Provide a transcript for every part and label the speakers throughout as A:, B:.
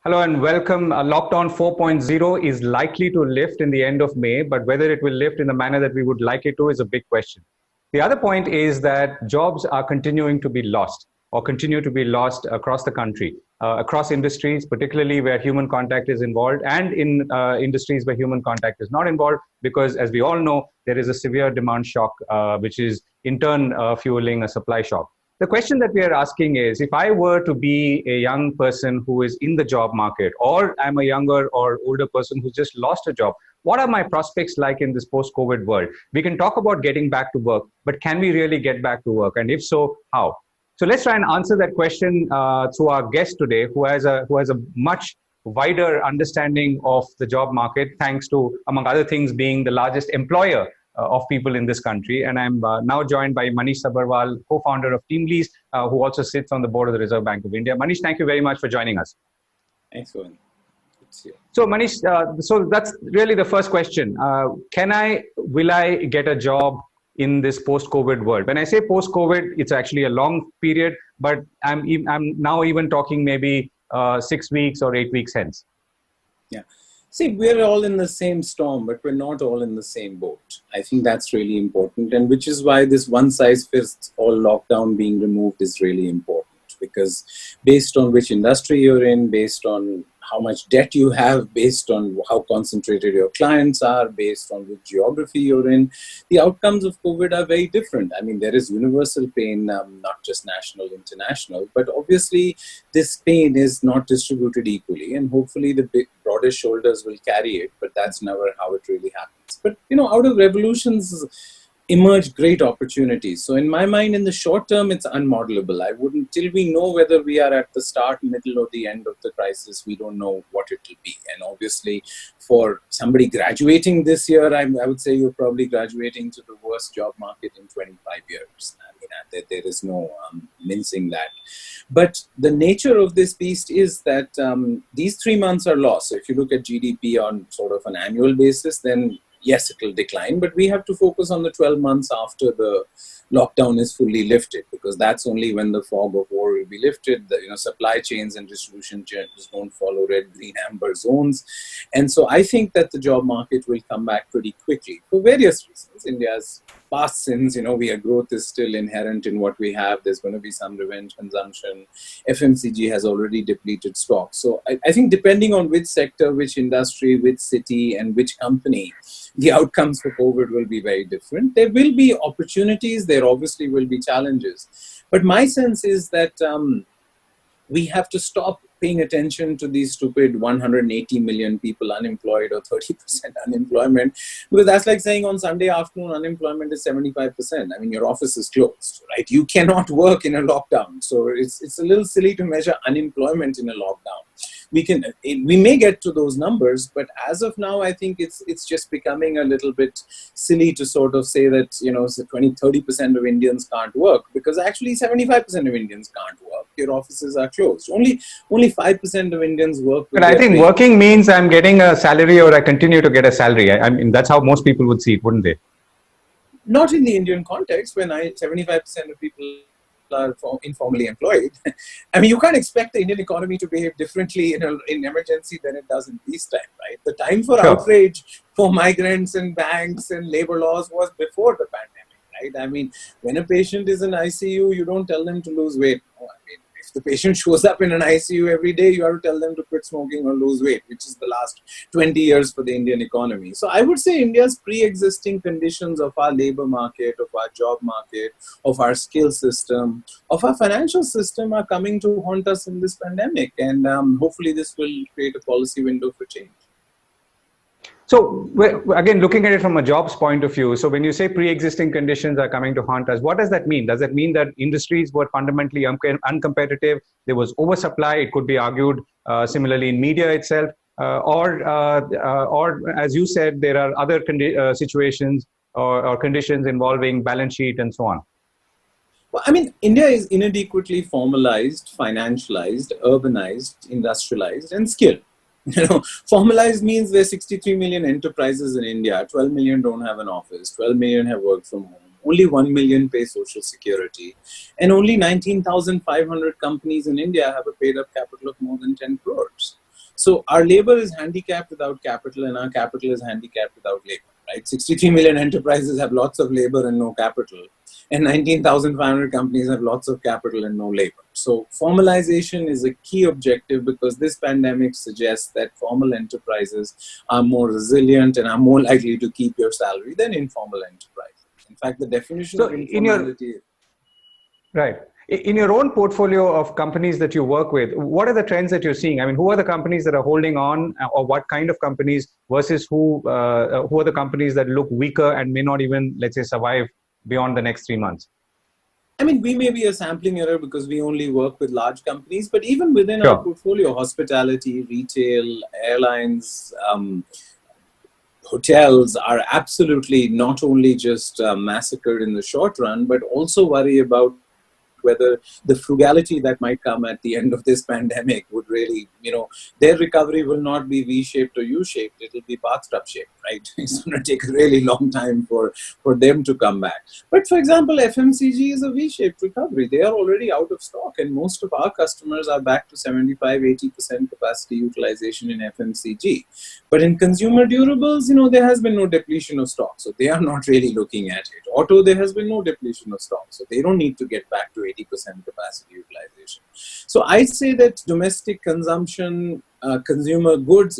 A: Hello and welcome. Lockdown 4.0 is likely to lift in the end of May, but whether it will lift in the manner that we would like it to is a big question. The other point is that jobs are continuing to be lost or continue to be lost across the country, across industries, particularly where human contact is involved, and in industries where human contact is not involved, because as we all know, there is a severe demand shock, which is in turn fueling a supply shock. The question that we are asking is, if I were to be a young person who is in the job market, or I'm a younger or older person who's just lost a job, what are my prospects like in this post-COVID world? We can talk about getting back to work, but can we really get back to work? And if so, how? So let's try and answer that question through our guest today, who has a much wider understanding of the job market, thanks to, among other things, being the largest employer of people in this country. And I'm now joined by Manish Sabharwal, co-founder of TeamLease, who also sits on the board of the Reserve Bank of India. Manish, thank you very much for joining us.
B: Thanks, Govindraj.
A: So Manish, so that's really the first question. Will I get a job in this post-COVID world? When I say post-COVID, it's actually a long period, but I'm now even talking maybe 6 weeks or 8 weeks hence.
B: Yeah. See, we're all in the same storm, but we're not all in the same boat. I think that's really important, and which is why this one-size-fits-all lockdown being removed is really important, because based on which industry you're in, based on how much debt you have, based on how concentrated your clients are, based on which geography you're in, the outcomes of COVID are very different. I mean, there is universal pain, not just national, international, but obviously this pain is not distributed equally, and hopefully the broadest shoulders will carry it, but that's never how it really happens. But, out of revolutions emerge great opportunities. So in my mind, in the short term, it's unmodelable. I wouldn't, till we know whether we are at the start, middle, or the end of the crisis, we don't know what it will be. And obviously, for somebody graduating this year, I would say you're probably graduating to the worst job market in 25 years. I mean, there is no mincing that. But the nature of this beast is that these 3 months are lost. So if you look at GDP on sort of an annual basis, then yes, it will decline, but we have to focus on the 12 months after the lockdown is fully lifted, because that's only when the fog of war will be lifted. The supply chains and distribution chains don't follow red, green, amber zones. And so I think that the job market will come back pretty quickly for various reasons. India's past sins, our growth is still inherent in what we have. There's going to be some revenge consumption. FMCG has already depleted stock. So I think depending on which sector, which industry, which city, and which company, the outcomes for COVID will be very different. There will be opportunities. There obviously will be challenges. But my sense is that we have to stop paying attention to these stupid 180 million people unemployed or 30% unemployment, because that's like saying on Sunday afternoon unemployment is 75%. I mean, your office is closed, right? You cannot work in a lockdown. So it's a little silly to measure unemployment in a lockdown. We may get to those numbers, but as of now, I think it's just becoming a little bit silly to sort of say that, 30% of Indians can't work, because actually 75% of Indians can't work. Your offices are closed. Only 5% of Indians work.
A: But I think working means I'm getting a salary, or I continue to get a salary. I mean, that's how most people would see it, wouldn't they?
B: Not in the Indian context, when 75% of people are informally employed. I mean, you can't expect the Indian economy to behave differently in emergency than it does in peacetime, right? The time for outrage for migrants and banks and labor laws was before the pandemic, right? I mean, when a patient is in ICU, you don't tell them to lose weight. No, I mean, if the patient shows up in an ICU every day, you have to tell them to quit smoking or lose weight, which is the last 20 years for the Indian economy. So I would say India's pre-existing conditions of our labor market, of our job market, of our skill system, of our financial system are coming to haunt us in this pandemic. And hopefully this will create a policy window for change.
A: So again, looking at it from a jobs point of view, so when you say pre-existing conditions are coming to haunt us, what does that mean? Does that mean that industries were fundamentally uncompetitive? There was oversupply. It could be argued similarly in media itself, or as you said, there are other situations or conditions involving balance sheet and so on.
B: Well, I mean, India is inadequately formalized, financialized, urbanized, industrialized, and skilled. Formalized means there's 63 million enterprises in India. 12 million don't have an office. 12 million have worked from home. Only 1 million pay social security. And only 19,500 companies in India have a paid up capital of more than 10 crores. So our labor is handicapped without capital, and our capital is handicapped without labor. Right? 63 million enterprises have lots of labor and no capital, and 19,500 companies have lots of capital and no labor. So formalization is a key objective because this pandemic suggests that formal enterprises are more resilient and are more likely to keep your salary than informal enterprises. In fact, the definition of informality...
A: Right. In your own portfolio of companies that you work with, what are the trends that you're seeing? I mean, who are the companies that are holding on, or what kind of companies versus who are the companies that look weaker and may not even, let's say, survive beyond the next 3 months?
B: I mean, we may be a sampling error because we only work with large companies, but even within our portfolio, hospitality, retail, airlines, hotels are absolutely not only just massacred in the short run, but also worry about whether the frugality that might come at the end of this pandemic would really, their recovery will not be V-shaped or U-shaped. It will be bathtub shaped, right? It's going to take a really long time for them to come back. But for example, FMCG is a V-shaped recovery. They are already out of stock, and most of our customers are back to 75-80% capacity utilization in FMCG. But in consumer durables, there has been no depletion of stock, so they are not really looking at it. Auto, there has been no depletion of stock, so they don't need to get back to 80% capacity utilization. So I say that domestic consumption, consumer goods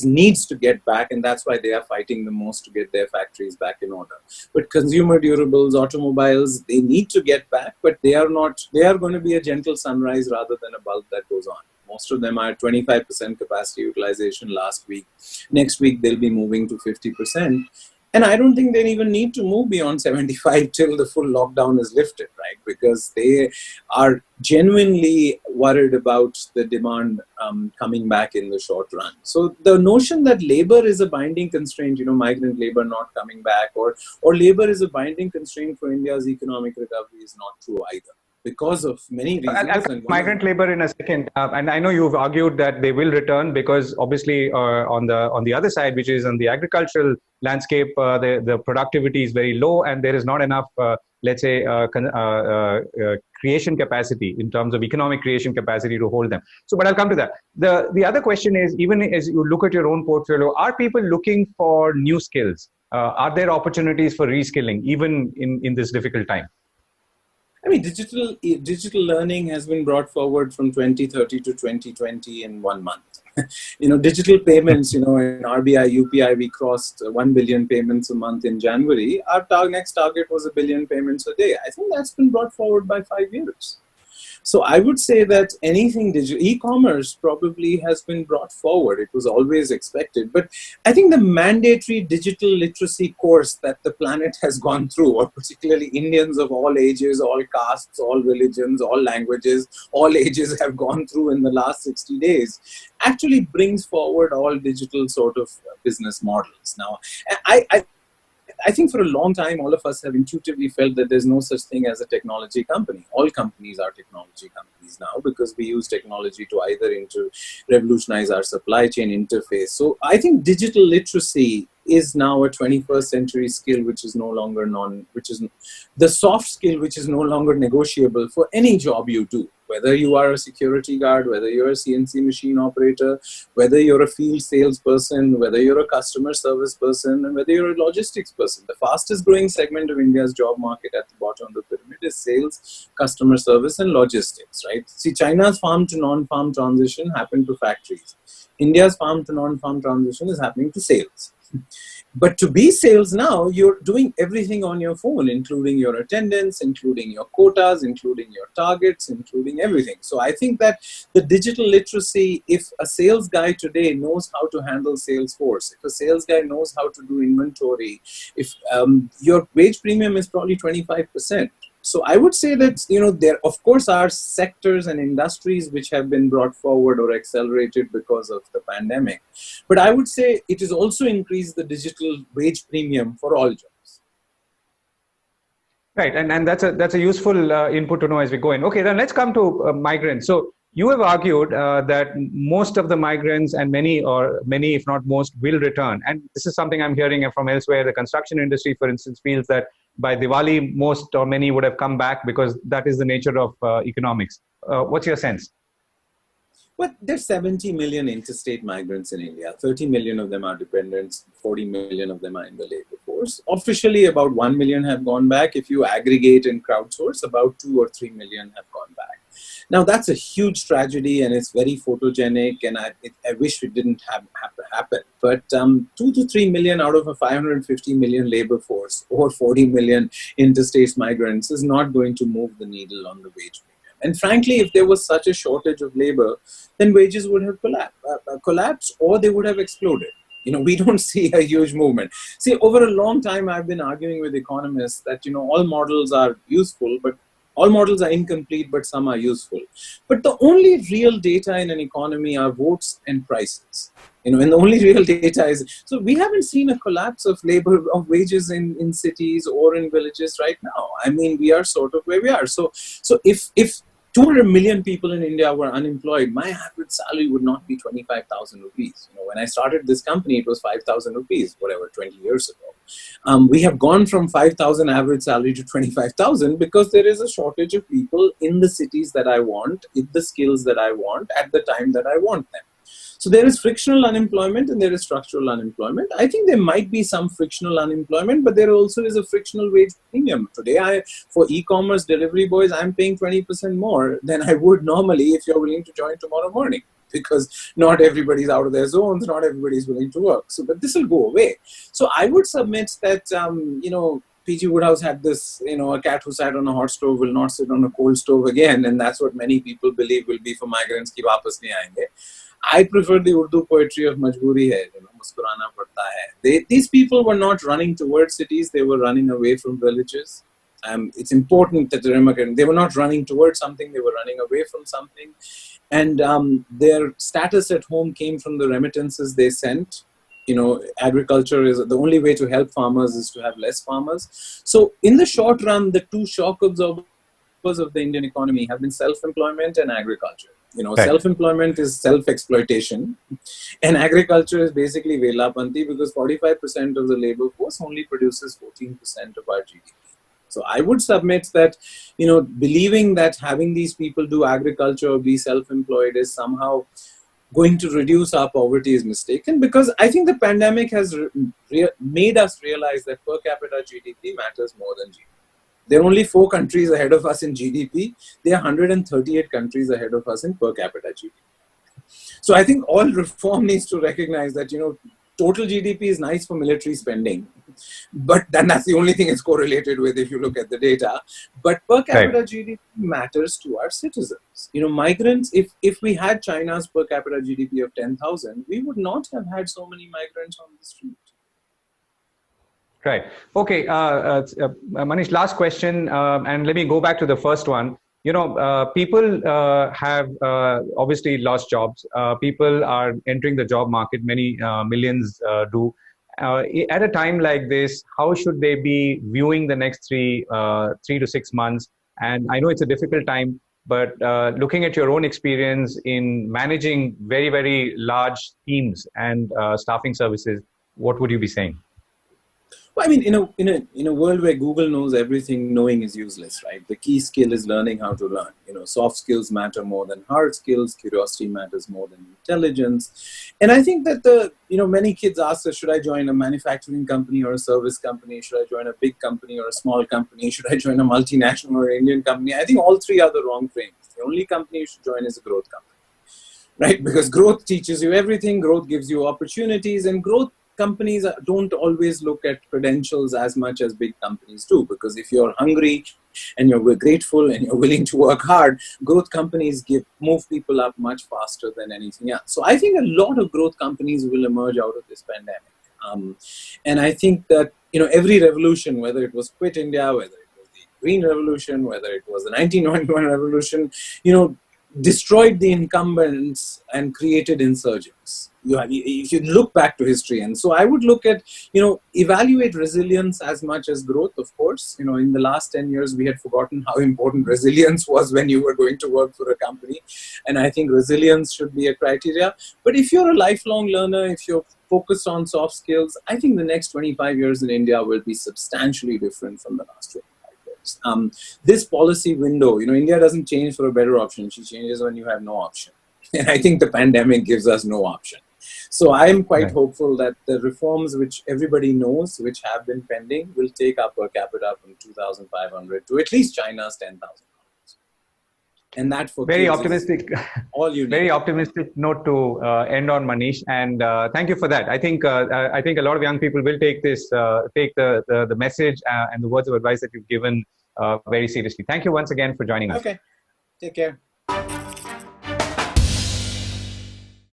B: needs to get back, and that's why they are fighting the most to get their factories back in order. But consumer durables, automobiles, they need to get back, but they are not. They are going to be a gentle sunrise rather than a bulb that goes on. Most of them are at 25% capacity utilization last week. Next week, they'll be moving to 50%. And I don't think they even need to move beyond 75 till the full lockdown is lifted, right? Because they are genuinely worried about the demand coming back in the short run. So the notion that labor is a binding constraint, migrant labor not coming back, or labor is a binding constraint for India's economic recovery is not true either, because of many reasons.
A: I'll come to migrant labor in a second, and I know you've argued that they will return because obviously on the other side, which is on the agricultural landscape, the productivity is very low, and there is not enough, let's say, creation capacity in terms of economic creation capacity to hold them. So, but I'll come to that. The other question is, even as you look at your own portfolio, are people looking for new skills? Are there opportunities for reskilling even in this difficult time?
B: I mean, digital learning has been brought forward from 2030 to 2020 in 1 month. Digital payments, in RBI, UPI, we crossed 1 billion payments a month in January. Our next target was 1 billion payments a day. I think that's been brought forward by 5 years. So I would say that anything digital, e-commerce probably has been brought forward. It was always expected. But I think the mandatory digital literacy course that the planet has gone through, or particularly Indians of all ages, all castes, all religions, all languages, all ages have gone through in the last 60 days, actually brings forward all digital sort of business models. Now, I think for a long time, all of us have intuitively felt that there's no such thing as a technology company. All companies are technology companies now because we use technology to either revolutionize our supply chain interface. So I think digital literacy is now a 21st century skill, which is no longer the soft skill, which is no longer negotiable for any job you do. Whether you are a security guard, whether you're a CNC machine operator, whether you're a field salesperson, whether you're a customer service person, and whether you're a logistics person. The fastest growing segment of India's job market at the bottom of the pyramid is sales, customer service, and logistics, right? See, China's farm to non-farm transition happened to factories. India's farm to non-farm transition is happening to sales. But to be sales now, you're doing everything on your phone, including your attendance, including your quotas, including your targets, including everything. So I think that the digital literacy, if a sales guy today knows how to handle Salesforce, if a sales guy knows how to do inventory, if your wage premium is probably 25%. So I would say that, there of course are sectors and industries which have been brought forward or accelerated because of the pandemic. But I would say it has also increased the digital wage premium for all jobs.
A: Right, and that's a useful input to know as we go in. Okay, then let's come to migrants. So you have argued that most of the migrants and many, if not most, will return. And this is something I'm hearing from elsewhere. The construction industry, for instance, feels that by Diwali, most or many would have come back because that is the nature of economics. What's your sense?
B: But there's 70 million interstate migrants in India. 30 million of them are dependents. 40 million of them are in the labor force. Officially, about 1 million have gone back. If you aggregate and crowdsource, about 2 or 3 million have gone back. Now, that's a huge tragedy, and it's very photogenic, and I wish it didn't have to happen. But 2 to 3 million out of a 550 million labor force or 40 million interstate migrants is not going to move the needle on the wage premium. And frankly, if there was such a shortage of labor, then wages would have collapsed or they would have exploded. We don't see a huge movement. See, over a long time, I've been arguing with economists that, all models are useful, but all models are incomplete, but some are useful. But the only real data in an economy are votes and prices. And the only real data is, so we haven't seen a collapse of wages in cities or in villages right now. I mean, we are sort of where we are. So if 200 million people in India were unemployed, my average salary would not be 25,000 rupees. When I started this company, it was 5,000 rupees, 20 years ago. We have gone from 5,000 average salary to 25,000 because there is a shortage of people in the cities that I want, with the skills that I want, at the time that I want them. So there is frictional unemployment and there is structural unemployment. I think there might be some frictional unemployment, but there also is a frictional wage premium. Today, for e-commerce delivery boys, I'm paying 20% more than I would normally if you're willing to join tomorrow morning, because not everybody's out of their zones, not everybody's willing to work. But this will go away. So I would submit that, P.G. Woodhouse had this, a cat who sat on a hot stove will not sit on a cold stove again. And that's what many people believe will be for migrants, ki wapas nahi aayenge. I prefer the Urdu poetry of Majboori hai, muskurana padta hai. These people were not running towards cities, they were running away from villages. It's important that they were not running towards something, they were running away from something. And their status at home came from the remittances they sent. Agriculture is the only way to help farmers is to have less farmers. So in the short run, the two shock absorbers of the Indian economy have been self-employment and agriculture.
A: Right.
B: Self-employment is self-exploitation, and agriculture is basically velapanti, because 45% of the labor force only produces 14% of our GDP. So I would submit that, believing that having these people do agriculture or be self-employed is somehow going to reduce our poverty is mistaken, because I think the pandemic has made us realize that per capita GDP matters more than GDP. There are only 4 countries ahead of us in GDP. There are 138 countries ahead of us in per capita GDP. So I think all reform needs to recognize that, total GDP is nice for military spending, but then that's the only thing it's correlated with if you look at the data. But per capita GDP matters to our citizens. Migrants, if we had China's per capita GDP of 10,000, we would not have had so many migrants on the street.
A: Right. Okay. Manish, last question, and let me go back to the first one. People have obviously lost jobs. People are entering the job market. Many millions do. At a time like this, how should they be viewing the next 3 to 6 months? And I know it's a difficult time, but looking at your own experience in managing very, very large teams and staffing services, what would you be saying?
B: Well, I mean, in a world where Google knows everything, knowing is useless, right? The key skill is learning how to learn. Soft skills matter more than hard skills. Curiosity matters more than intelligence. And I think that many kids ask us, should I join a manufacturing company or a service company? Should I join a big company or a small company? Should I join a multinational or an Indian company? I think all three are the wrong frames. The only company you should join is a growth company, right? Because growth teaches you everything. Growth gives you opportunities, and growth companies don't always look at credentials as much as big companies do, because if you're hungry and you're grateful and you're willing to work hard, growth companies move people up much faster than anything else. So I think a lot of growth companies will emerge out of this pandemic. And I think that, every revolution, whether it was Quit India, whether it was the Green Revolution, whether it was the 1991 revolution, destroyed the incumbents and created insurgents. If you look back to history, and so I would look at, evaluate resilience as much as growth, of course. In the last 10 years, we had forgotten how important resilience was when you were going to work for a company. And I think resilience should be a criteria. But if you're a lifelong learner, if you're focused on soft skills, I think the next 25 years in India will be substantially different from the last 25 years. This policy window, India doesn't change for a better option. She changes when you have no option. And I think the pandemic gives us no option. So I am quite
A: Right.
B: hopeful that the reforms which everybody knows, which have been pending, will take up per capita from 2,500 to at least China's 10,000. And that for
A: Very
B: kids
A: optimistic.
B: is all you need.
A: Very optimistic note to end on, Manish, and thank you for that. I think a lot of young people will take this, take the message and the words of advice that you've given very seriously. Thank you once again for joining us.
B: Okay, take care.